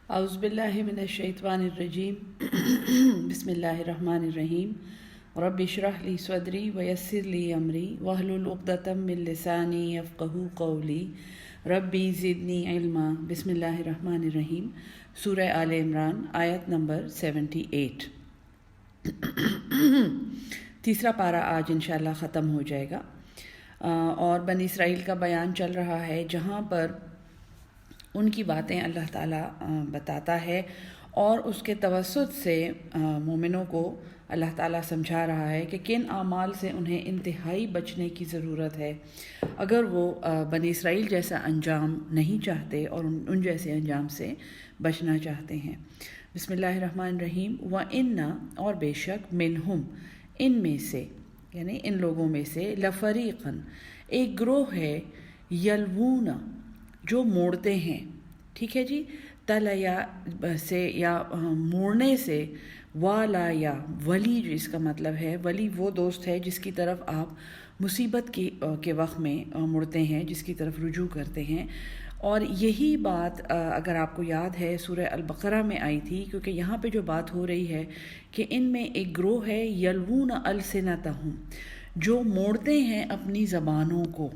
اعوذ باللہ من الشیطان الرجیم بسم اللہ الرحمن الرحیم رب اشرح لی صدری ویسر لی امری واحلل عقدۃ من لسانی یفقہوا قولی ربی زدنی علما۔ بسم اللہ الرحمن الرحیم۔ سورہ آل عمران آیت نمبر 78۔ تیسرا پارہ آج انشاءاللہ ختم ہو جائے گا، اور بنی اسرائیل کا بیان چل رہا ہے جہاں پر ان کی باتیں اللہ تعالیٰ بتاتا ہے، اور اس کے توسط سے مومنوں کو اللہ تعالیٰ سمجھا رہا ہے کہ کن اعمال سے انہیں انتہائی بچنے کی ضرورت ہے اگر وہ بنی اسرائیل جیسا انجام نہیں چاہتے اور ان جیسے انجام سے بچنا چاہتے ہیں۔ بسم اللہ الرحمن الرحیم۔ وَإِنَّ اور بے شک منہم ان میں سے، یعنی ان لوگوں میں سے، لفریقاً ایک گروہ ہے، یلوون جو موڑتے ہیں، ٹھیک ہے جی، تلیا سے یا موڑنے سے، والا یا ولی، جو اس کا مطلب ہے ولی وہ دوست ہے جس کی طرف آپ مصیبت کے وقت میں مڑتے ہیں، جس کی طرف رجوع کرتے ہیں۔ اور یہی بات اگر آپ کو یاد ہے سورہ البقرہ میں آئی تھی، کیونکہ یہاں پہ جو بات ہو رہی ہے کہ ان میں ایک گروہ ہے، یلوون السنتہم، جو موڑتے ہیں اپنی زبانوں کو۔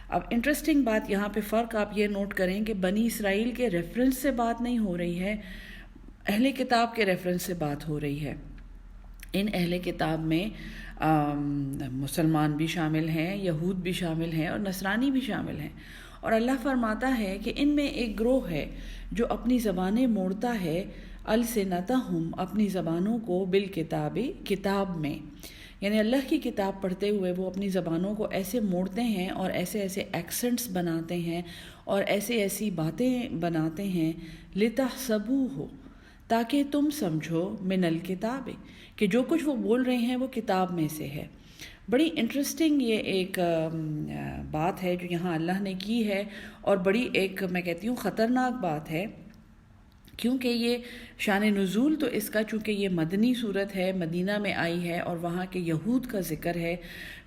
اب انٹرسٹنگ بات یہاں پہ فرق آپ یہ نوٹ کریں کہ بنی اسرائیل کے ریفرنس سے بات نہیں ہو رہی ہے، اہل کتاب کے ریفرنس سے بات ہو رہی ہے۔ ان اہل کتاب میں مسلمان بھی شامل ہیں، یہود بھی شامل ہیں، اور نصرانی بھی شامل ہیں۔ اور اللہ فرماتا ہے کہ ان میں ایک گروہ ہے جو اپنی زبانیں موڑتا ہے، السنتہم، اپنی زبانوں کو، بالکتاب، کتاب میں، یعنی اللہ کی کتاب پڑھتے ہوئے وہ اپنی زبانوں کو ایسے موڑتے ہیں اور ایسے ایسے ایکسنٹس بناتے ہیں اور ایسی باتیں بناتے ہیں، لتحسبوہ، تاکہ تم سمجھو، من الکتاب، کہ جو کچھ وہ بول رہے ہیں وہ کتاب میں سے ہے۔ بڑی انٹرسٹنگ یہ ایک بات ہے جو یہاں اللہ نے کی ہے، اور بڑی ایک میں کہتی ہوں خطرناک بات ہے، کیونکہ یہ شان نزول تو اس کا، چونکہ یہ مدنی صورت ہے، مدینہ میں آئی ہے، اور وہاں کے یہود کا ذکر ہے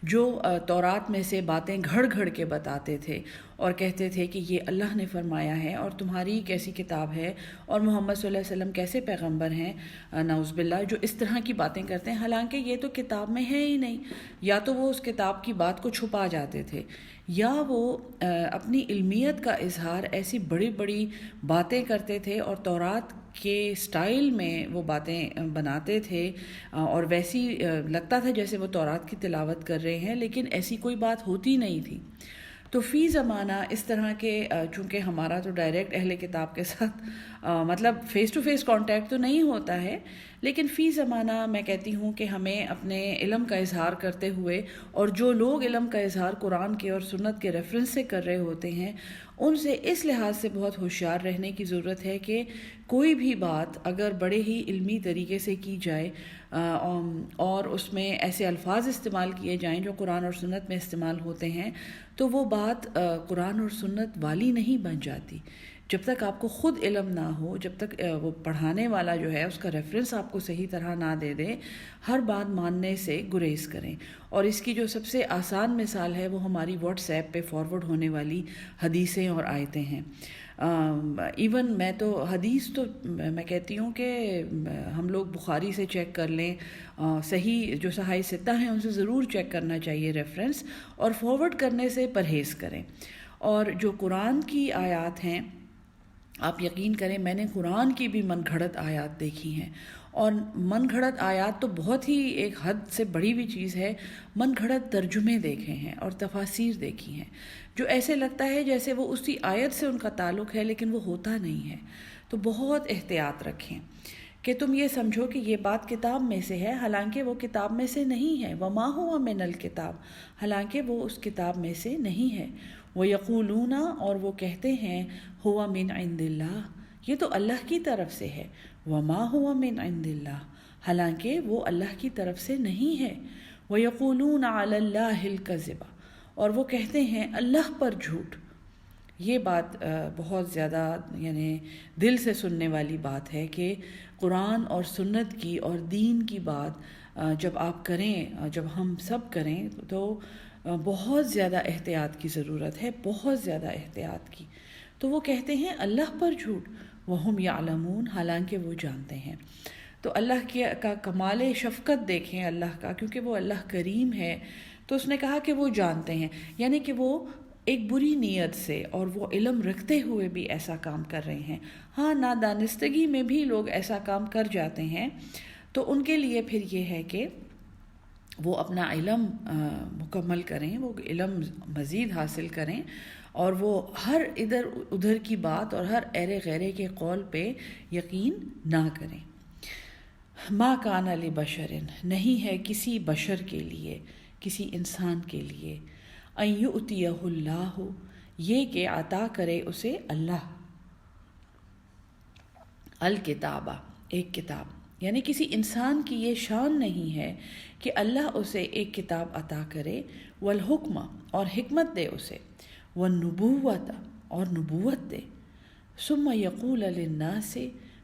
جو تورات میں سے باتیں گھڑ گھڑ کے بتاتے تھے اور کہتے تھے کہ یہ اللہ نے فرمایا ہے اور تمہاری کیسی کتاب ہے، اور محمد صلی اللہ علیہ وسلم کیسے پیغمبر ہیں، نعوذ باللہ، جو اس طرح کی باتیں کرتے ہیں، حالانکہ یہ تو کتاب میں ہے ہی نہیں۔ یا تو وہ اس کتاب کی بات کو چھپا جاتے تھے، یا وہ اپنی علمیت کا اظہار ایسی بڑی بڑی باتیں کرتے تھے اور تورات کے سٹائل میں وہ باتیں بناتے تھے، اور ویسی لگتا تھا جیسے وہ تورات کی تلاوت کر رہے ہیں، لیکن ایسی کوئی بات ہوتی نہیں تھی۔ تو فی زمانہ اس طرح کے، چونکہ ہمارا تو ڈائریکٹ اہل کتاب کے ساتھ مطلب فیس ٹو فیس کانٹیکٹ تو نہیں ہوتا ہے، لیکن فی زمانہ میں کہتی ہوں کہ ہمیں اپنے علم کا اظہار کرتے ہوئے، اور جو لوگ علم کا اظہار قرآن کے اور سنت کے ریفرنس سے کر رہے ہوتے ہیں، ان سے اس لحاظ سے بہت ہوشیار رہنے کی ضرورت ہے کہ کوئی بھی بات اگر بڑے ہی علمی طریقے سے کی جائے اور اس میں ایسے الفاظ استعمال کیے جائیں جو قرآن اور سنت میں استعمال ہوتے ہیں، تو وہ بات قرآن اور سنت والی نہیں بن جاتی۔ جب تک آپ کو خود علم نہ ہو، جب تک وہ پڑھانے والا جو ہے اس کا ریفرنس آپ کو صحیح طرح نہ دے دے، ہر بات ماننے سے گریز کریں۔ اور اس کی جو سب سے آسان مثال ہے وہ ہماری واٹس ایپ پہ فارورڈ ہونے والی حدیثیں اور آیتیں ہیں۔ ایون میں تو حدیث تو میں کہتی ہوں کہ ہم لوگ بخاری سے چیک کر لیں، صحیح جو صحاح ستہ ہیں ان سے ضرور چیک کرنا چاہیے ریفرنس، اور فارورڈ کرنے سے پرہیز کریں۔ اور جو قرآن کی آیات ہیں، آپ یقین کریں میں نے قرآن کی بھی من گھڑت آیات دیکھی ہیں، اور من گھڑت آیات تو بہت ہی ایک حد سے بڑی بھی چیز ہے، من گھڑت ترجمے دیکھے ہیں اور تفاسیر دیکھی ہیں، جو ایسے لگتا ہے جیسے وہ اسی آیت سے ان کا تعلق ہے، لیکن وہ ہوتا نہیں ہے۔ تو بہت احتیاط رکھیں کہ تم یہ سمجھو کہ یہ بات کتاب میں سے ہے، حالانکہ وہ کتاب میں سے نہیں ہے۔ وما ہوا من الکتاب، حالانکہ وہ اس کتاب میں سے نہیں ہے۔ وَيَقُولُونَ، اور وہ کہتے ہیں، ہوا من عند اللہ، یہ تو اللہ کی طرف سے ہے۔ وما ہوا من عند اللہ، حالانکہ وہ اللہ کی طرف سے نہیں ہے۔ وَيَقُولُونَ عَلَى اللَّهِ الْكَذِبَ، اور وہ کہتے ہیں اللہ پر جھوٹ۔ یہ بات بہت زیادہ یعنی دل سے سننے والی بات ہے کہ قرآن اور سنت کی اور دین کی بات جب آپ کریں، جب ہم سب کریں، تو بہت زیادہ احتیاط کی ضرورت ہے، بہت زیادہ احتیاط کی۔ تو وہ کہتے ہیں اللہ پر جھوٹ، وہم یعلمون، حالانکہ وہ جانتے ہیں۔ تو اللہ کا کمال شفقت دیکھیں اللہ کا، کیونکہ وہ اللہ کریم ہے، تو اس نے کہا کہ وہ جانتے ہیں، یعنی کہ وہ ایک بری نیت سے اور وہ علم رکھتے ہوئے بھی ایسا کام کر رہے ہیں۔ ہاں، نادانستگی میں بھی لوگ ایسا کام کر جاتے ہیں، تو ان کے لیے پھر یہ ہے کہ وہ اپنا علم مکمل کریں، وہ علم مزید حاصل کریں، اور وہ ہر ادھر ادھر کی بات اور ہر ایرے غیرے کے قول پہ یقین نہ کریں۔ ما کان لبشر، نہیں ہے کسی بشر کے لیے، کسی انسان کے لیے، ان یؤتیہ اللہ، یہ کہ عطا کرے اسے اللہ، الکتابہ، ایک کتاب، یعنی کسی انسان کی یہ شان نہیں ہے کہ اللہ اسے ایک کتاب عطا کرے، والحکمہ، اور حکمت دے اسے، والنبوۃ، اور نبوت دے، ثم یقول للناس،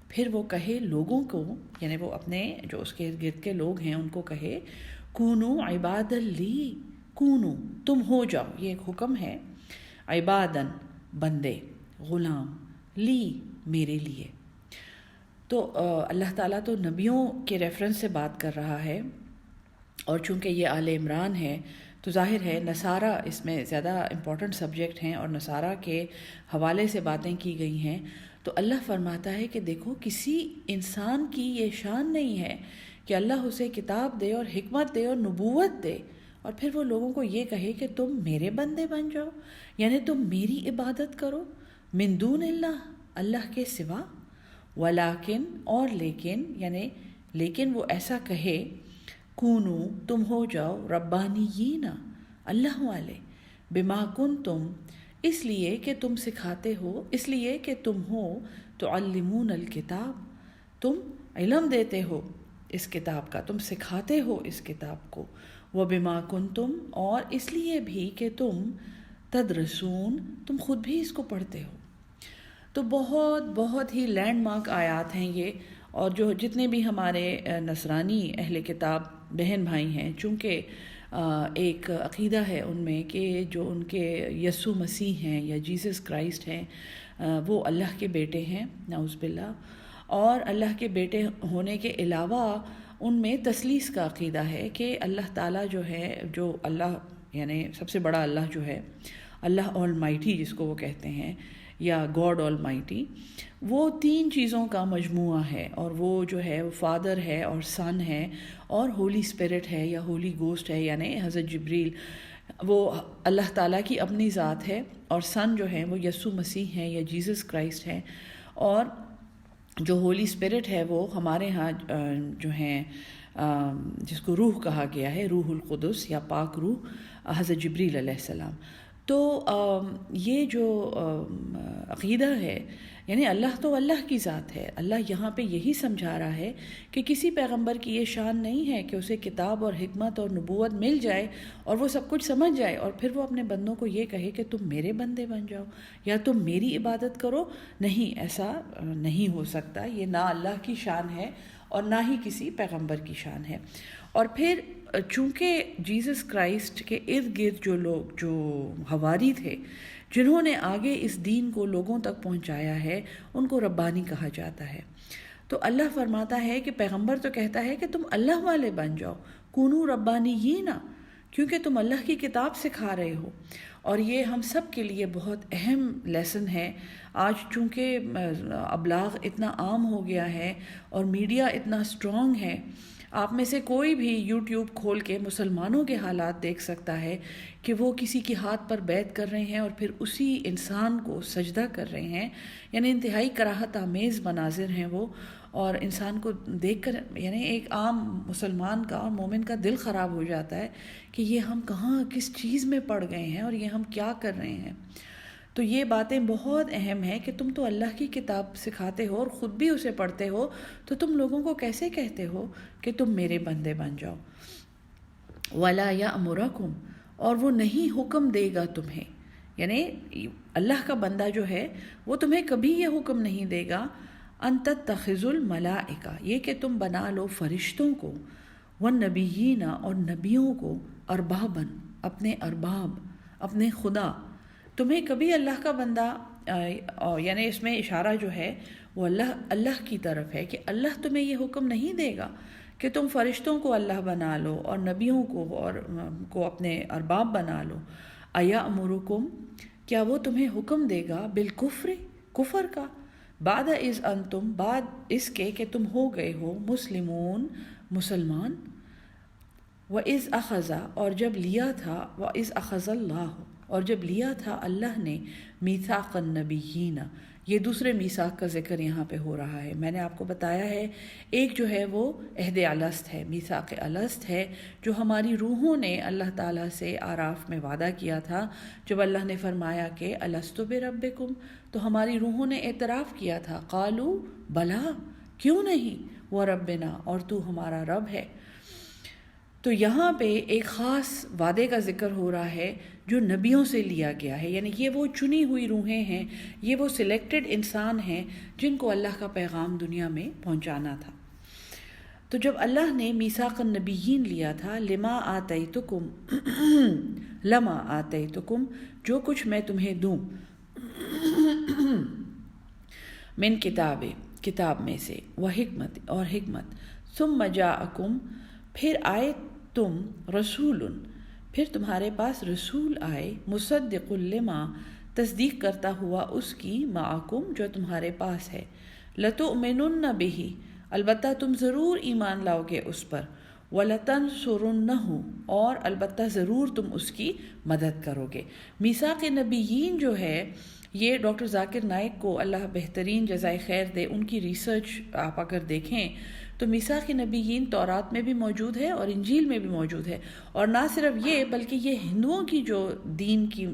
پھر وہ کہے لوگوں کو، یعنی وہ اپنے جو اس کے گرد کے لوگ ہیں ان کو کہے، کونو عبادا لی، کونو، تم ہو جاؤ، یہ ایک حکم ہے، عبادن، بندے، غلام، لی، میرے لیے۔ تو اللہ تعالیٰ تو نبیوں کے ریفرنس سے بات کر رہا ہے، اور چونکہ یہ آل عمران ہے تو ظاہر ہے نصارہ اس میں زیادہ امپورٹنٹ سبجیکٹ ہیں، اور نصارہ کے حوالے سے باتیں کی گئی ہیں۔ تو اللہ فرماتا ہے کہ دیکھو، کسی انسان کی یہ شان نہیں ہے کہ اللہ اسے کتاب دے اور حکمت دے اور نبوت دے، اور پھر وہ لوگوں کو یہ کہے کہ تم میرے بندے بن جاؤ، یعنی تم میری عبادت کرو، من دون اللہ، اللہ کے سوا، ولیکن، اور لیکن، یعنی لیکن وہ ایسا کہے، کونو، تم ہو جاؤ، ربانیین، اللہ والے، بما کنتم، اس لیے کہ تم سکھاتے ہو، اس لیے کہ تم ہو تعلمون الکتاب، تم علم دیتے ہو اس کتاب کا، تم سکھاتے ہو اس کتاب کو، وبما کنتم، اور اس لیے بھی کہ تم تدرسون، تم خود بھی اس کو پڑھتے ہو۔ تو بہت بہت ہی لینڈ مارک آیات ہیں یہ، اور جو جتنے بھی ہمارے نصرانی اہل کتاب بہن بھائی ہیں، چونکہ ایک عقیدہ ہے ان میں کہ جو ان کے یسوع مسیح ہیں یا جیسس کرائسٹ ہیں، وہ اللہ کے بیٹے ہیں، نعوذ باللہ، اور اللہ کے بیٹے ہونے کے علاوہ ان میں تثلیث کا عقیدہ ہے کہ اللہ تعالیٰ جو ہے، جو اللہ یعنی سب سے بڑا اللہ جو ہے، اللہ آل مائٹی جس کو وہ کہتے ہیں، یا گاڈ آل مائٹی، وہ تین چیزوں کا مجموعہ ہے، اور وہ جو ہے وہ فادر ہے اور سن ہے اور ہولی اسپرٹ ہے یا ہولی گوسٹ ہے، یعنی حضرت جبریل، وہ اللہ تعالیٰ کی اپنی ذات ہے، اور سن جو ہے وہ یسوع مسیح ہیں یا جیسس کرائسٹ ہیں، اور جو ہولی اسپرٹ ہے وہ ہمارے ہاں جو ہیں جس کو روح کہا گیا ہے، روح القدس یا پاک روح، حضرت جبریل علیہ السلام۔ تو یہ جو عقیدہ ہے، یعنی اللہ تو اللہ کی ذات ہے، اللہ یہاں پہ یہی سمجھا رہا ہے کہ کسی پیغمبر کی یہ شان نہیں ہے کہ اسے کتاب اور حکمت اور نبوت مل جائے اور وہ سب کچھ سمجھ جائے، اور پھر وہ اپنے بندوں کو یہ کہے کہ تم میرے بندے بن جاؤ یا تم میری عبادت کرو۔ نہیں، ایسا نہیں ہو سکتا، یہ نہ اللہ کی شان ہے اور نہ ہی کسی پیغمبر کی شان ہے۔ اور پھر چونکہ جیسس کرائسٹ کے ارد گرد جو لوگ، جو حواری تھے، جنہوں نے آگے اس دین کو لوگوں تک پہنچایا ہے، ان کو ربانی کہا جاتا ہے۔ تو اللہ فرماتا ہے کہ پیغمبر تو کہتا ہے کہ تم اللہ والے بن جاؤ، کونو ربانیین، کیونکہ تم اللہ کی کتاب سکھا رہے ہو۔ اور یہ ہم سب کے لیے بہت اہم لیسن ہے۔ آج چونکہ ابلاغ اتنا عام ہو گیا ہے اور میڈیا اتنا اسٹرانگ ہے، آپ میں سے کوئی بھی یوٹیوب کھول کے مسلمانوں کے حالات دیکھ سکتا ہے کہ وہ کسی کے ہاتھ پر بیعت کر رہے ہیں اور پھر اسی انسان کو سجدہ کر رہے ہیں، یعنی انتہائی کراہت آمیز مناظر ہیں وہ، اور انسان کو دیکھ کر یعنی ایک عام مسلمان کا اور مومن کا دل خراب ہو جاتا ہے کہ یہ ہم کہاں کس چیز میں پڑ گئے ہیں اور یہ ہم کیا کر رہے ہیں۔ تو یہ باتیں بہت اہم ہیں کہ تم تو اللہ کی کتاب سکھاتے ہو اور خود بھی اسے پڑھتے ہو، تو تم لوگوں کو کیسے کہتے ہو کہ تم میرے بندے بن جاؤ۔ وَلَا يَأْمُرَكُمْ، اور وہ نہیں حکم دے گا تمہیں، یعنی اللہ کا بندہ جو ہے وہ تمہیں کبھی یہ حکم نہیں دے گا، أَن تَتَّخِذُوا الْمَلَائِكَةَ، یہ کہ تم بنا لو فرشتوں کو، وَالنَّبِيِّينَ، اور نبیوں کو، أَرْبَابًا، اپنے ارباب، اپنے خدا۔ تمہیں کبھی اللہ کا بندہ یعنی اس میں اشارہ جو ہے وہ اللہ کی طرف ہے کہ اللہ تمہیں یہ حکم نہیں دے گا کہ تم فرشتوں کو اللہ بنا لو اور نبیوں کو اپنے ارباب بنا لو. ایامرکم، کیا وہ تمہیں حکم دے گا بالکفر، کفر کا، بعد از انتم، بعد اس کے کہ تم ہو گئے ہو مسلمون، مسلمان. وَإِذْ أَخَذَ، اور جب لیا تھا، وَإِذْ أَخَذَ اللَّهُ، اور جب لیا تھا اللہ نے، میثاق النبیین، یہ دوسرے میثاق کا ذکر یہاں پہ ہو رہا ہے. میں نے آپ کو بتایا ہے ایک جو ہے وہ عہد الست ہے، میثاق الست ہے، جو ہماری روحوں نے اللہ تعالیٰ سے آراف میں وعدہ کیا تھا. جب اللہ نے فرمایا کہ الستُ بربکم، تو ہماری روحوں نے اعتراف کیا تھا، قالوا بلا، کیوں نہیں، وربنا، اور تو ہمارا رب ہے. تو یہاں پہ ایک خاص وعدے کا ذکر ہو رہا ہے جو نبیوں سے لیا گیا ہے، یعنی یہ وہ چنی ہوئی روحیں ہیں، یہ وہ سلیکٹڈ انسان ہیں جن کو اللہ کا پیغام دنیا میں پہنچانا تھا. تو جب اللہ نے میثاق النبیین لیا تھا، لما آتیتکم، جو کچھ میں تمہیں دوں، من کتاب میں سے، وحکمت، اور حکمت، ثم جاءکم، پھر آئے تم، رسول، پھر تمہارے پاس رسول آئے، مصدق لما، تصدیق کرتا ہوا اس کی، معکم، جو تمہارے پاس ہے، لتؤمنن بہ، البتہ تم ضرور ایمان لاؤ گے اس پر، وَلَتَنْصُرُنَّهُ، اور البتہ ضرور تم اس کی مدد کرو گے. میثاق نبیین جو ہے یہ ڈاکٹر ذاکر نائک کو اللہ بہترین جزائے خیر دے، ان کی ریسرچ آپ اگر دیکھیں تو میثاق نبیین تورات میں بھی موجود ہے اور انجیل میں بھی موجود ہے. اور نہ صرف یہ بلکہ یہ ہندوؤں کی جو دین کی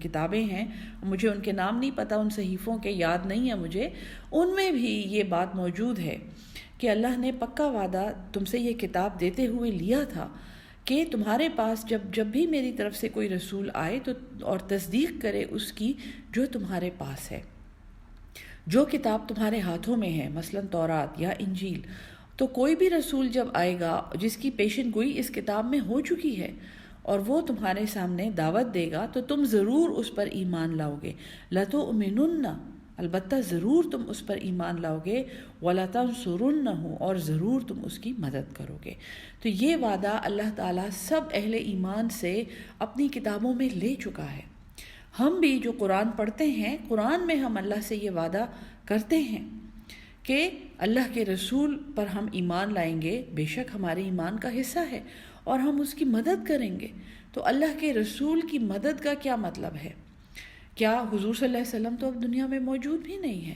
کتابیں ہیں، مجھے ان کے نام نہیں پتہ، ان صحیفوں کے یاد نہیں ہے مجھے، ان میں بھی یہ بات موجود ہے کہ اللہ نے پکا وعدہ تم سے یہ کتاب دیتے ہوئے لیا تھا کہ تمہارے پاس جب بھی میری طرف سے کوئی رسول آئے تو اور تصدیق کرے اس کی جو تمہارے پاس ہے، جو کتاب تمہارے ہاتھوں میں ہے، مثلا تورات یا انجیل. تو کوئی بھی رسول جب آئے گا جس کی پیشن گوئی اس کتاب میں ہو چکی ہے اور وہ تمہارے سامنے دعوت دے گا تو تم ضرور اس پر ایمان لاؤ گے. لَتُؤْمِنُنَّ، البتہ ضرور تم اس پر ایمان لاؤ گے، وَلَتَنْصُرُنَّهُ، اور ضرور تم اس کی مدد کرو گے. تو یہ وعدہ اللہ تعالیٰ سب اہل ایمان سے اپنی کتابوں میں لے چکا ہے. ہم بھی جو قرآن پڑھتے ہیں، قرآن میں ہم اللہ سے یہ وعدہ کرتے ہیں کہ اللہ کے رسول پر ہم ایمان لائیں گے، بے شک ہمارے ایمان کا حصہ ہے، اور ہم اس کی مدد کریں گے. تو اللہ کے رسول کی مدد کا کیا مطلب ہے؟ کیا حضور صلی اللہ علیہ وسلم تو اب دنیا میں موجود بھی نہیں ہے؟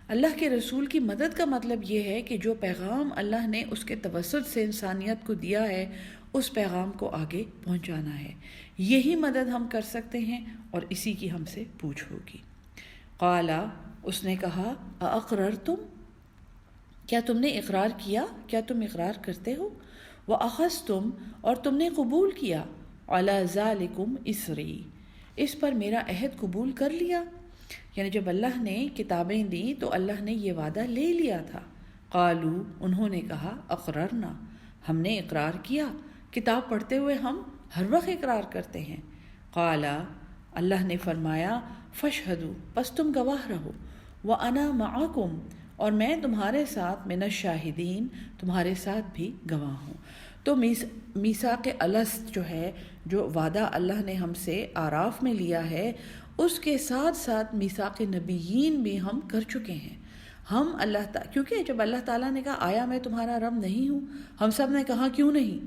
اللہ کے رسول کی مدد کا مطلب یہ ہے کہ جو پیغام اللہ نے اس کے توسط سے انسانیت کو دیا ہے، اس پیغام کو آگے پہنچانا ہے. یہی مدد ہم کر سکتے ہیں اور اسی کی ہم سے پوچھ ہوگی. قالا، اس نے کہا، اقررتم، کیا تم نے اقرار کیا، کیا تم اقرار کرتے ہو، وَأَخَذْتُمْ، اور تم نے قبول کیا، عَلَى ذَلِكُمْ إِصْرِي، اس پر میرا عہد قبول کر لیا. یعنی جب اللہ نے کتابیں دیں تو اللہ نے یہ وعدہ لے لیا تھا. قالوا، انہوں نے کہا، اقررنا، ہم نے اقرار کیا. کتاب پڑھتے ہوئے ہم ہر وقت اقرار کرتے ہیں. قالا، اللہ نے فرمایا، فاشہدوا، پس تم گواہ رہو، وَأَنَا مَعَكُمْ، اور میں تمہارے ساتھ، من الشاہدین، تمہارے ساتھ بھی گواہ ہوں. تو میثاق الست جو ہے، جو وعدہ اللہ نے ہم سے آراف میں لیا ہے، اس کے ساتھ ساتھ میثاق نبیین بھی ہم کر چکے ہیں. ہم کیونکہ جب اللہ تعالیٰ نے کہا آیا میں تمہارا رب نہیں ہوں، ہم سب نے کہا کیوں نہیں.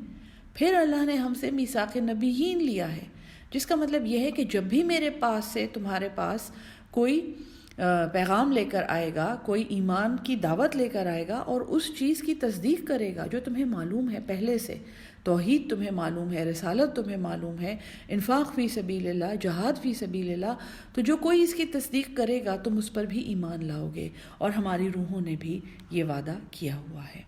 پھر اللہ نے ہم سے میثاق نبیین لیا ہے، جس کا مطلب یہ ہے کہ جب بھی میرے پاس سے تمہارے پاس کوئی پیغام لے کر آئے گا، کوئی ایمان کی دعوت لے کر آئے گا اور اس چیز کی تصدیق کرے گا جو تمہیں معلوم ہے پہلے سے، توحید تمہیں معلوم ہے، رسالت تمہیں معلوم ہے، انفاق فی سبیل اللہ، جہاد فی سبیل اللہ، تو جو کوئی اس کی تصدیق کرے گا تم اس پر بھی ایمان لاؤ گے. اور ہماری روحوں نے بھی یہ وعدہ کیا ہوا ہے.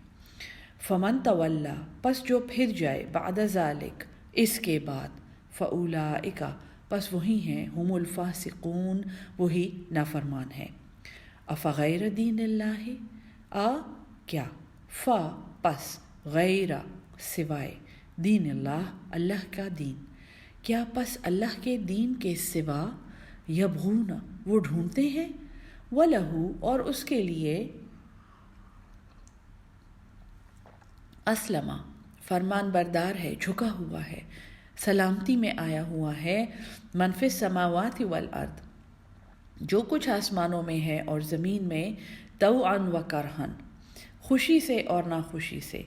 فمن تولا، پس جو پھر جائے، بعد ذالک، اس کے بعد، فاولئک، پس وہی ہیں، ہم الفاسقون، وہی نافرمان ہیں. افغیر دین اللہ، کیا، پس غیر، سوائے، دین اللہ، اللہ کا دین، کیا پس اللہ کے دین کے سوا، یبغون وہ ڈھونڈتے ہیں، وَلَهُ اور اس کے لیے، اسلمہ فرمان بردار ہے، جھکا ہوا ہے، سلامتی میں آیا ہوا ہے، من فی السماوات والارض جو کچھ آسمانوں میں ہے اور زمین میں، طوعا و کرہن خوشی سے اور ناخوشی سے،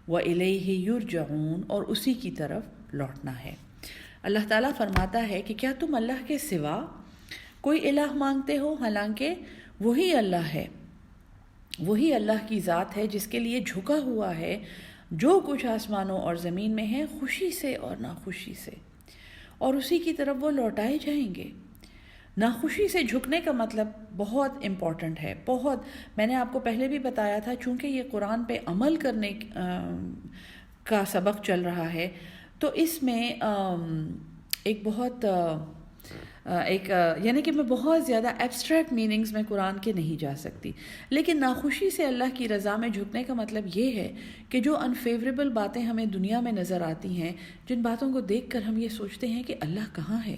وَإِلَيْهِ يُرْجَعُونَ اور اسی کی طرف لوٹنا ہے۔ اللہ تعالیٰ فرماتا ہے کہ کیا تم اللہ کے سوا کوئی الہ مانگتے ہو، حالانکہ وہی اللہ ہے، وہی اللہ کی ذات ہے جس کے لیے جھکا ہوا ہے جو کچھ آسمانوں اور زمین میں ہے، خوشی سے اور ناخوشی سے، اور اسی کی طرف وہ لوٹائے جائیں گے۔ ناخوشی سے جھکنے کا مطلب بہت امپورٹنٹ ہے، بہت، میں نے آپ کو پہلے بھی بتایا تھا، چونکہ یہ قرآن پہ عمل کرنے کا سبق چل رہا ہے، تو اس میں ایک بہت یعنی کہ میں بہت زیادہ ایبسٹریکٹ میننگز میں قرآن کے نہیں جا سکتی، لیکن ناخوشی سے اللہ کی رضا میں جھکنے کا مطلب یہ ہے کہ جو انفیوریبل باتیں ہمیں دنیا میں نظر آتی ہیں، جن باتوں کو دیکھ کر ہم یہ سوچتے ہیں کہ اللہ کہاں ہے،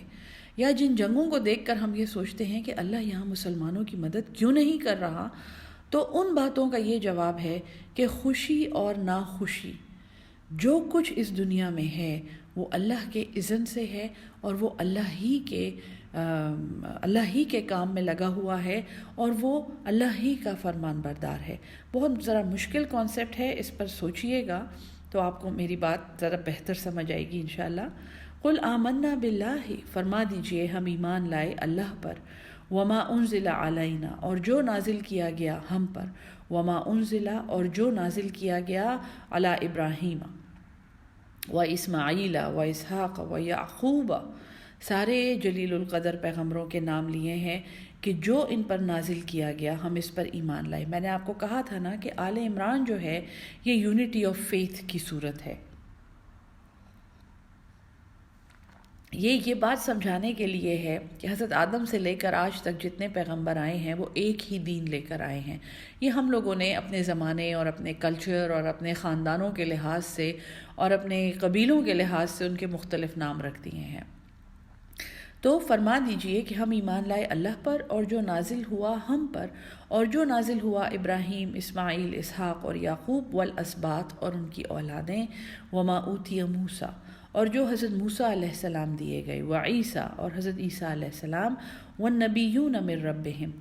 یا جن جنگوں کو دیکھ کر ہم یہ سوچتے ہیں کہ اللہ یہاں مسلمانوں کی مدد کیوں نہیں کر رہا، تو ان باتوں کا یہ جواب ہے کہ خوشی اور ناخوشی جو کچھ اس دنیا میں ہے وہ اللہ کے اذن سے ہے، اور وہ اللہ ہی کے کام میں لگا ہوا ہے، اور وہ اللہ ہی کا فرمان بردار ہے۔ بہت ذرا مشکل کانسیپٹ ہے، اس پر سوچئے گا تو آپ کو میری بات ذرا بہتر سمجھ آئے گی انشاءاللہ۔ قل آمنا باللہ فرما دیجئے ہم ایمان لائے اللہ پر، وما انزل علینا اور جو نازل کیا گیا ہم پر، وما انزل اور جو نازل کیا گیا علی ابراہیم و اسماعیل و اسحاق و یعقوب، سارے جلیل القدر پیغمبروں کے نام لیے ہیں کہ جو ان پر نازل کیا گیا ہم اس پر ایمان لائے۔ میں نے آپ کو کہا تھا نا کہ آل عمران جو ہے یہ یونٹی آف فیتھ کی صورت ہے۔ یہ بات سمجھانے کے لیے ہے کہ حضرت آدم سے لے کر آج تک جتنے پیغمبر آئے ہیں وہ ایک ہی دین لے کر آئے ہیں۔ یہ ہم لوگوں نے اپنے زمانے اور اپنے کلچر اور اپنے خاندانوں کے لحاظ سے اور اپنے قبیلوں کے لحاظ سے ان کے مختلف نام رکھ دیے ہیں۔ تو فرما دیجئے کہ ہم ایمان لائے اللہ پر اور جو نازل ہوا ہم پر، اور جو نازل ہوا ابراہیم، اسماعیل، اسحاق اور یعقوب والاسباط اور ان کی اولادیں، وما اوتی موسیٰ اور جو حضرت موسیٰ علیہ السلام دیے گئے، وعیسیٰ اور حضرت عیسیٰ علیہ السلام، والنبیون من ربہم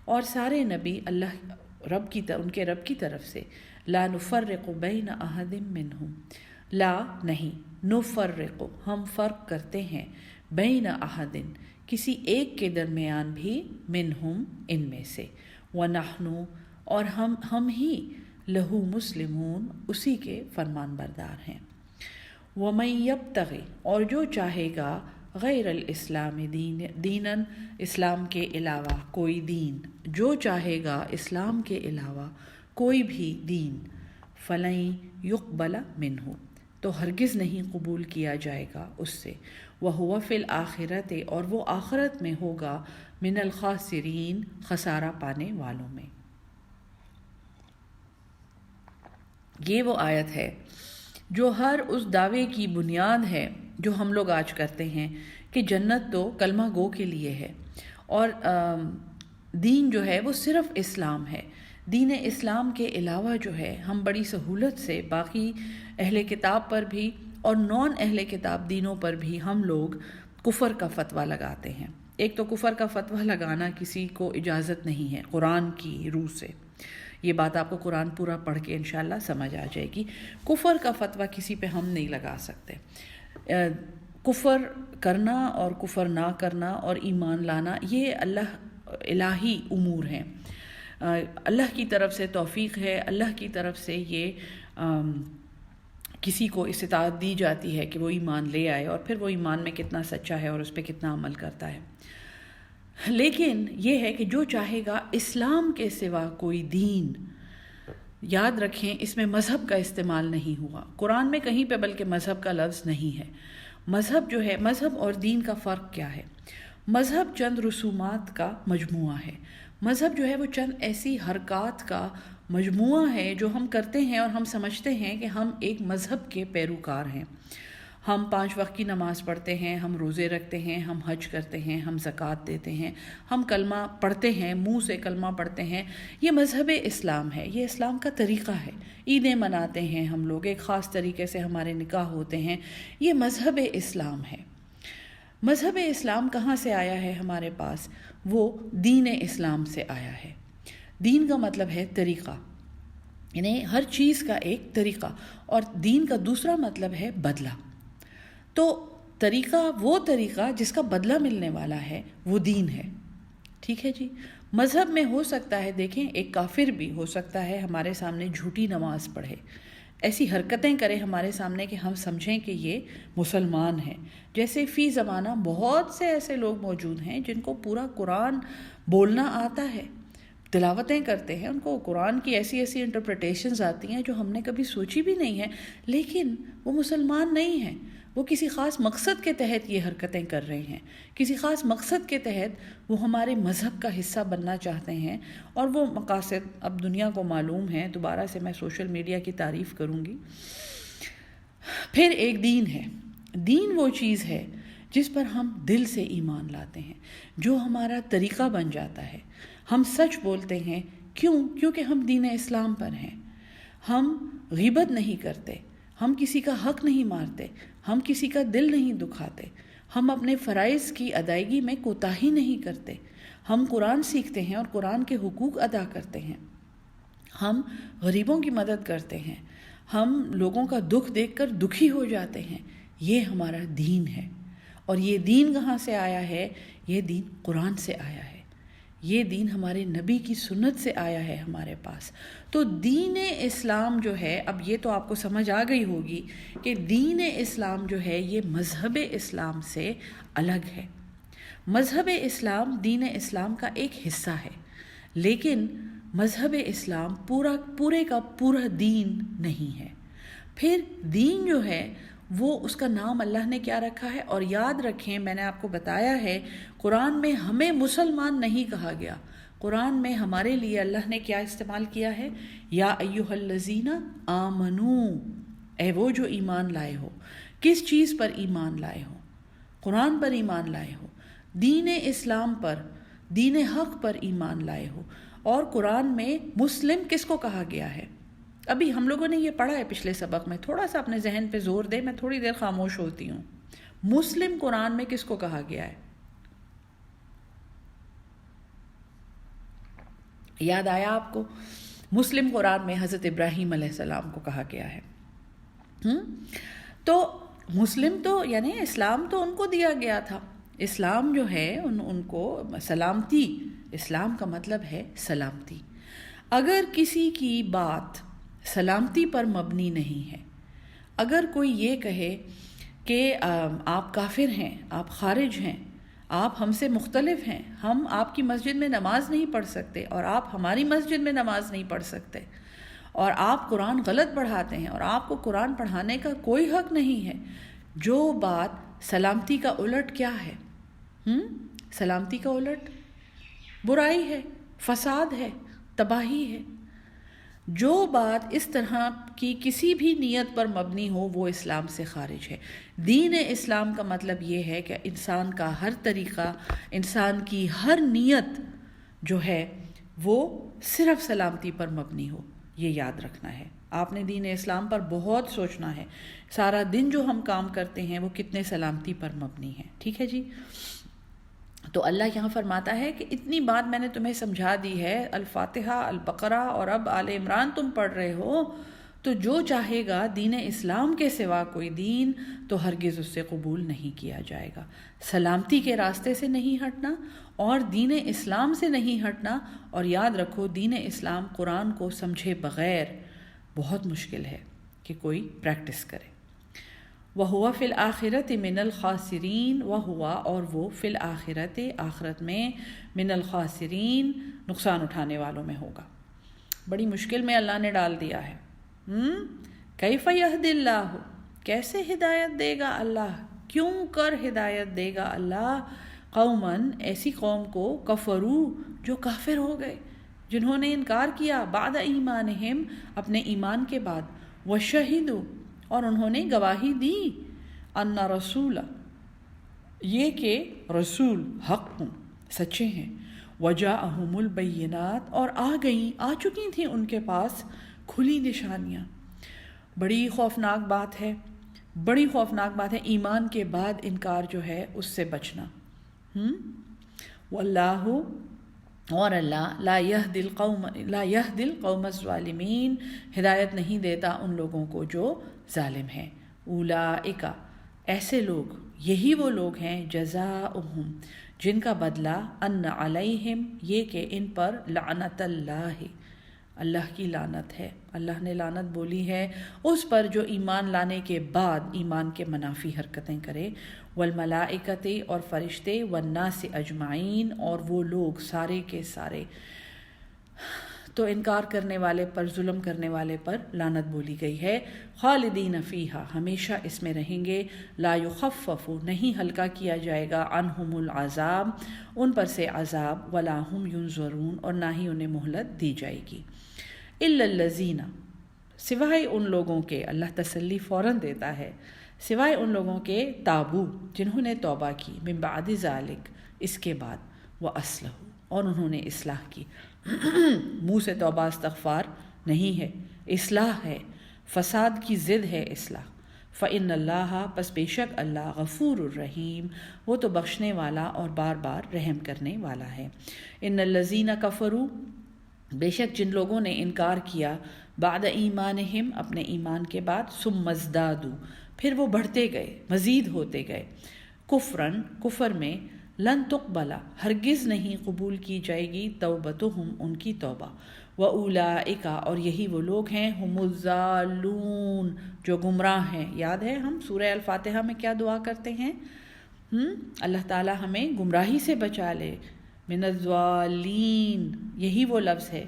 اور سارے نبی اللہ ان کے رب کی طرف سے، لا نفرق بین احد منہم لا نہیں، نفرق ہم فرق کرتے ہیں، بین احد کسی ایک کے درمیان بھی، منہم ان میں سے، ونحن اور ہم ہی لہو مسلمون اسی کے فرمان بردار ہیں۔ وَمَن يَبْتَغِ اور جو چاہے گا، غیر الاسلام دیناً اسلام کے علاوہ کوئی دین، جو چاہے گا اسلام کے علاوہ کوئی بھی دین، فَلَن يُقْبَلَ مِنْهُ تو ہرگز نہیں قبول کیا جائے گا اس سے، وَهُوَ فِي الْآخِرَةِ اور وہ آخرت میں ہوگا، من الخاسرین خسارہ پانے والوں میں۔ یہ وہ آیت ہے جو ہر اس دعوے کی بنیاد ہے جو ہم لوگ آج کرتے ہیں کہ جنت تو کلمہ گو کے لیے ہے، اور دین جو ہے وہ صرف اسلام ہے۔ دین اسلام کے علاوہ جو ہے ہم بڑی سہولت سے باقی اہل کتاب پر بھی اور نان اہل کتاب دینوں پر بھی ہم لوگ کفر کا فتویٰ لگاتے ہیں۔ ایک تو کفر کا فتویٰ لگانا کسی کو اجازت نہیں ہے قرآن کی روح سے، یہ بات آپ کو قرآن پورا پڑھ کے انشاءاللہ سمجھ آ جائے گی۔ کفر کا فتویٰ کسی پہ ہم نہیں لگا سکتے۔ کفر کرنا اور کفر نہ کرنا اور ایمان لانا یہ الہی امور ہیں، اللہ کی طرف سے توفیق ہے، اللہ کی طرف سے یہ کسی کو استطاعت دی جاتی ہے کہ وہ ایمان لے آئے، اور پھر وہ ایمان میں کتنا سچا ہے اور اس پہ کتنا عمل کرتا ہے۔ لیکن یہ ہے کہ جو چاہے گا اسلام کے سوا کوئی دین، یاد رکھیں اس میں مذہب کا استعمال نہیں ہوا قرآن میں کہیں پہ، بلکہ مذہب کا لفظ نہیں ہے۔ مذہب جو ہے، مذہب اور دین کا فرق کیا ہے؟ مذہب چند رسومات کا مجموعہ ہے، مذہب جو ہے وہ چند ایسی حرکات کا مجموعہ ہے جو ہم کرتے ہیں اور ہم سمجھتے ہیں کہ ہم ایک مذہب کے پیروکار ہیں۔ ہم 5 وقت کی نماز پڑھتے ہیں، ہم روزے رکھتے ہیں، ہم حج کرتے ہیں، ہم زکوٰۃ دیتے ہیں، ہم کلمہ پڑھتے ہیں، منہ سے کلمہ پڑھتے ہیں۔ یہ مذہب اسلام ہے، یہ اسلام کا طریقہ ہے۔ عیدیں مناتے ہیں ہم لوگ، ایک خاص طریقے سے ہمارے نکاح ہوتے ہیں، یہ مذہب اسلام ہے۔ مذہب اسلام کہاں سے آیا ہے ہمارے پاس؟ وہ دین اسلام سے آیا ہے۔ دین کا مطلب ہے طریقہ، یعنی ہر چیز کا ایک طریقہ، اور دین کا دوسرا مطلب ہے بدلہ۔ تو طریقہ، وہ طریقہ جس کا بدلہ ملنے والا ہے وہ دین ہے، ٹھیک ہے جی۔ مذہب میں ہو سکتا ہے، دیکھیں، ایک کافر بھی ہو سکتا ہے ہمارے سامنے جھوٹی نماز پڑھے، ایسی حرکتیں کرے ہمارے سامنے کہ ہم سمجھیں کہ یہ مسلمان ہے۔ جیسے فی زمانہ بہت سے ایسے لوگ موجود ہیں جن کو پورا قرآن بولنا آتا ہے، تلاوتیں کرتے ہیں، ان کو قرآن کی ایسی ایسی انٹرپریٹیشنز آتی ہیں جو ہم نے کبھی سوچی بھی نہیں ہیں، لیکن وہ مسلمان نہیں ہیں۔ وہ کسی خاص مقصد کے تحت یہ حرکتیں کر رہے ہیں، کسی خاص مقصد کے تحت وہ ہمارے مذہب کا حصہ بننا چاہتے ہیں، اور وہ مقاصد اب دنیا کو معلوم ہیں۔ دوبارہ سے میں سوشل میڈیا کی تعریف کروں گی۔ پھر ایک دین ہے۔ دین وہ چیز ہے جس پر ہم دل سے ایمان لاتے ہیں، جو ہمارا طریقہ بن جاتا ہے۔ ہم سچ بولتے ہیں، کیونکہ ہم دین اسلام پر ہیں۔ ہم غیبت نہیں کرتے، ہم کسی کا حق نہیں مارتے، ہم کسی کا دل نہیں دکھاتے، ہم اپنے فرائض کی ادائیگی میں کوتاہی نہیں کرتے، ہم قرآن سیکھتے ہیں اور قرآن کے حقوق ادا کرتے ہیں، ہم غریبوں کی مدد کرتے ہیں، ہم لوگوں کا دکھ دیکھ کر دکھی ہو جاتے ہیں۔ یہ ہمارا دین ہے۔ اور یہ دین کہاں سے آیا ہے؟ یہ دین قرآن سے آیا ہے، یہ دین ہمارے نبی کی سنت سے آیا ہے ہمارے پاس۔ تو دین اسلام جو ہے، اب یہ تو آپ کو سمجھ آ گئی ہوگی کہ دین اسلام جو ہے یہ مذہب اسلام سے الگ ہے۔ مذہب اسلام دین اسلام کا ایک حصہ ہے، لیکن مذہب اسلام پورے کا پورا دین نہیں ہے۔ پھر دین جو ہے وہ، اس کا نام اللہ نے کیا رکھا ہے؟ اور یاد رکھیں، میں نے آپ کو بتایا ہے، قرآن میں ہمیں مسلمان نہیں کہا گیا، قرآن میں ہمارے لیے اللہ نے کیا استعمال کیا ہے؟ یا ایھا الذین آمنو، اے وہ جو ایمان لائے ہو۔ کس چیز پر ایمان لائے ہو؟ قرآن پر ایمان لائے ہو، دین اسلام پر، دین حق پر ایمان لائے ہو۔ اور قرآن میں مسلم کس کو کہا گیا ہے؟ ابھی ہم لوگوں نے یہ پڑھا ہے پچھلے سبق میں، تھوڑا سا اپنے ذہن پہ زور دے، میں تھوڑی دیر خاموش ہوتی ہوں۔ مسلم قرآن میں کس کو کہا گیا ہے؟ یاد آیا آپ کو؟ مسلم قرآن میں حضرت ابراہیم علیہ السلام کو کہا گیا ہے۔ تو مسلم تو یعنی اسلام تو ان کو دیا گیا تھا۔ اسلام جو ہے ان کو سلامتی، اسلام کا مطلب ہے سلامتی۔ اگر کسی کی بات سلامتی پر مبنی نہیں ہے، اگر کوئی یہ کہے کہ آپ کافر ہیں، آپ خارج ہیں، آپ ہم سے مختلف ہیں، ہم آپ کی مسجد میں نماز نہیں پڑھ سکتے اور آپ ہماری مسجد میں نماز نہیں پڑھ سکتے، اور آپ قرآن غلط پڑھاتے ہیں اور آپ کو قرآن پڑھانے کا کوئی حق نہیں ہے، جو بات سلامتی کا الٹ کیا ہے؟ سلامتی کا الٹ برائی ہے، فساد ہے، تباہی ہے۔ جو بات اس طرح کی کسی بھی نیت پر مبنی ہو وہ اسلام سے خارج ہے۔ دین اسلام کا مطلب یہ ہے کہ انسان کا ہر طریقہ، انسان کی ہر نیت جو ہے وہ صرف سلامتی پر مبنی ہو، یہ یاد رکھنا ہے۔ آپ نے دین اسلام پر بہت سوچنا ہے، سارا دن جو ہم کام کرتے ہیں وہ کتنے سلامتی پر مبنی ہے، ٹھیک ہے جی۔ تو اللہ یہاں فرماتا ہے کہ اتنی بات میں نے تمہیں سمجھا دی ہے، الفاتحہ، البقرہ اور اب آل عمران تم پڑھ رہے ہو، تو جو چاہے گا دین اسلام کے سوا کوئی دین تو ہرگز اس سے قبول نہیں کیا جائے گا۔ سلامتی کے راستے سے نہیں ہٹنا اور دین اسلام سے نہیں ہٹنا، اور یاد رکھو دین اسلام قرآن کو سمجھے بغیر بہت مشکل ہے کہ کوئی پریکٹس کرے۔ وَهُوَ فِي الْآخِرَةِ مِنَ الْخَاسِرِينَ، وَهُوَ اور وہ فی الآخرت، آخرت میں، من الخاسرین، نقصان اٹھانے والوں میں ہوگا۔ بڑی مشکل میں اللہ نے ڈال دیا ہے۔ کیف یہدی اللہ، کیسے ہدایت دے گا اللہ، کیوں کر ہدایت دے گا اللہ، قوماً ایسی قوم کو، کفروا جو کافر ہو گئے، جنہوں نے انکار کیا، بعد ایمانہم اپنے ایمان کے بعد، وشہدوا اور انہوں نے گواہی دی، ان رسول، یہ کہ رسول حق سچے ہیں، وجاءہم البینات، اور آ چکی تھیں ان کے پاس کھلی نشانیاں۔ بڑی خوفناک بات ہے، بڑی خوفناک بات ہے ایمان کے بعد انکار جو ہے اس سے بچنا۔ واللہ، اور اللہ لا یہدی القوم الظالمین، ہدایت نہیں دیتا ان لوگوں کو جو ظالم ہیں۔ اولئک، ایسے لوگ، یہی وہ لوگ ہیں، جزاؤہم، جن کا بدلہ، ان علیہم، یہ کہ ان پر لعنت اللہ، اللہ کی لعنت ہے، اللہ نے لعنت بولی ہے اس پر جو ایمان لانے کے بعد ایمان کے منافی حرکتیں کرے، والملائکۃ، اور فرشتے، والناس اجمعین، اور وہ لوگ سارے کے سارے۔ تو انکار کرنے والے پر، ظلم کرنے والے پر لعنت بولی گئی ہے۔ خالدین فیہا، ہمیشہ اس میں رہیں گے۔ لا یخفف، نہیں ہلکا کیا جائے گا، عنہم العذاب، ان پر سے عذاب، ولا ہم ینظرون، اور نہ ہی انہیں مہلت دی جائے گی۔ الا الذین، سوائے ان لوگوں کے، اللہ تسلی فوراً دیتا ہے، سوائے ان لوگوں کے، تابو، جنہوں نے توبہ کی، من بعد ذالک، اس کے بعد، واصلحوا، اور انہوں نے اصلاح کی۔ منہ سے توبہ استغفار نہیں ہے، اصلاح ہے، فساد کی ضد ہے اصلاح۔ فإن اللہ، پس بے شک اللہ، غفور الرحیم، وہ تو بخشنے والا اور بار بار رحم کرنے والا ہے۔ ان الذین کفروا، بے شک جن لوگوں نے انکار کیا، بعد ایمانہم، اپنے ایمان کے بعد، ثم ازدادوا، پھر وہ بڑھتے گئے، مزید ہوتے گئے، کفرن، کفر میں، لن تقبل، ہرگز نہیں قبول کی جائے گی، توبتہم، ان کی توبہ، واولئک، اور یہی وہ لوگ ہیں، ہم الضالون، جو گمراہ ہیں۔ یاد ہے ہم سورہ الفاتحہ میں کیا دعا کرتے ہیں؟ اللہ تعالی ہمیں گمراہی سے بچا لے، من الضالین، یہی وہ لفظ ہے۔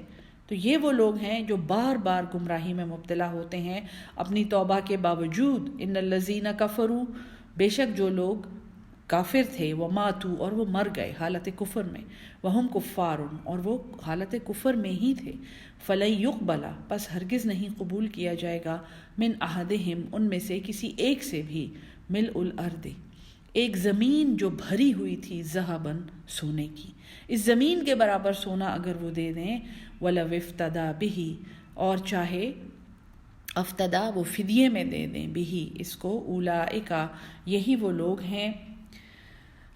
تو یہ وہ لوگ ہیں جو بار بار گمراہی میں مبتلا ہوتے ہیں اپنی توبہ کے باوجود۔ ان الذین کفروا، بے شک جو لوگ کافر تھے، وماتوا، اور وہ مر گئے حالت کفر میں، وہم کفار، اور وہ حالت کفر میں ہی تھے، فلن یقبل، پس ہرگز نہیں قبول کیا جائے گا، من احدہم، ان میں سے کسی ایک سے بھی، ملء الارض، ایک زمین جو بھری ہوئی تھی، ذہباً، سونے کی، اس زمین کے برابر سونا اگر وہ دے دیں، ولو افتدی بہ، اور چاہے افتدا، وہ فدیے میں دے دیں، بہ، اس کو، اولئک، یہی وہ لوگ ہیں،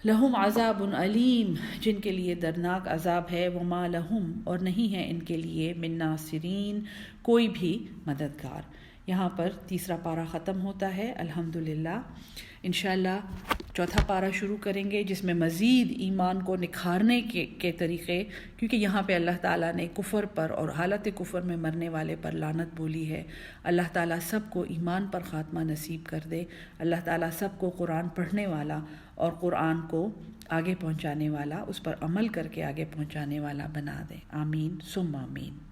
لہم عذاب علیم، جن کے لیے دردناک عذاب ہے، وما لہم، اور نہیں ہے ان کے لیے، من ناصرین، کوئی بھی مددگار۔ یہاں پر تیسرا پارہ ختم ہوتا ہے الحمدللہ۔ انشاءاللہ چوتھا پارہ شروع کریں گے جس میں مزید ایمان کو نکھارنے کے طریقے، کیونکہ یہاں پہ اللہ تعالیٰ نے کفر پر اور حالت کفر میں مرنے والے پر لعنت بولی ہے۔ اللہ تعالیٰ سب کو ایمان پر خاتمہ نصیب کر دے، اللہ تعالیٰ سب کو قرآن پڑھنے والا اور قرآن کو آگے پہنچانے والا، اس پر عمل کر کے آگے پہنچانے والا بنا دے، آمین ثم آمین۔